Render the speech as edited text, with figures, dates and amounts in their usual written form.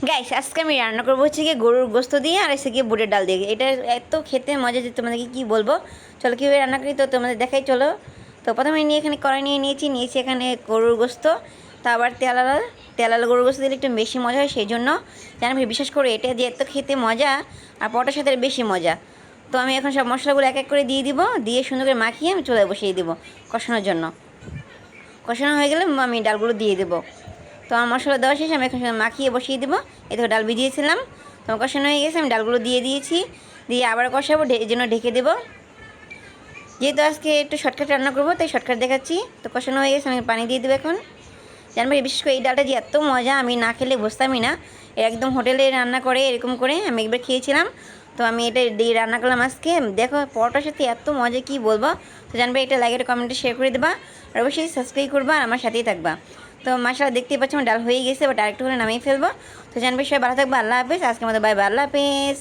Guys আজকে আমি রান্না করবো হচ্ছে গিয়ে গরুর গোস্ত দিয়ে আর এসে গিয়ে বুটের ডাল দিয়ে। এটা এত খেতে মজা যে তোমাদেরকে কী বলবো। চলো কীভাবে রান্না করি তো তোমাদের দেখাই চলো। তো প্রথমে নিয়ে এখানে কড়াই নিয়েছি এখানে গরুর গোস্ত। তা আবার তেলাল গরুর গোস্ত দিলে একটু বেশি মজা হয়, সেই জন্য জানি বিশেষ করে এটা যে এত খেতে মজা আর পরোটার সাথে বেশি মজা। তো আমি এখন সব মশলাগুলো এক এক করে দিয়ে দিব, দিয়ে সুন্দর করে মাখিয়ে আমি চুলায় বসিয়ে দিব কষানোর জন্য। কষানো হয়ে গেলে আমি ডালগুলো দিয়ে দেবো। তো আমার মশলা দেওয়া শেষে আমি এখন মাখিয়ে বসিয়ে দেবো। এই তো ডাল ভিজিয়েছিলাম, তো কষানো হয়ে গেছে, আমি ডালগুলো দিয়ে দিয়েছি, দিয়ে আবার কষাবো, এই জন্য ঢেকে দেবো। যেহেতু আজকে একটু শর্টকাট রান্না করবো তাই শর্টকাট দেখাচ্ছি। তো কষানো হয়ে গেছে, আমি পানি দিয়ে দেবো এখন। জানবে বিশেষ করে এই ডালটা যে এত মজা আমি না খেলে বুঝতামই না। একদম হোটেলে রান্না করে এরকম করে আমি একবার খেয়েছিলাম। তো আমি এটা দিয়ে রান্না করলাম আজকে। দেখো পরোটার সাথে এত মজা কি বলবো। তো জানবে এটা লাইক আর কমেন্টে শেয়ার করে দেবা, আর অবশ্যই সাবস্ক্রাইব করবা আর আমার সাথেই থাকবা। তো মাশাআল্লাহ দেখতেই পাচ্ছ আমার ডাল হয়ে গেছে, বাট আরেকটু হলে নামিয়ে ফেলবো। তো জানবে সবাই ভালো থাকবা। আল্লাহ হাফেজ। আজকের মতো বাই বাই, আল্লাহ হাফেজ।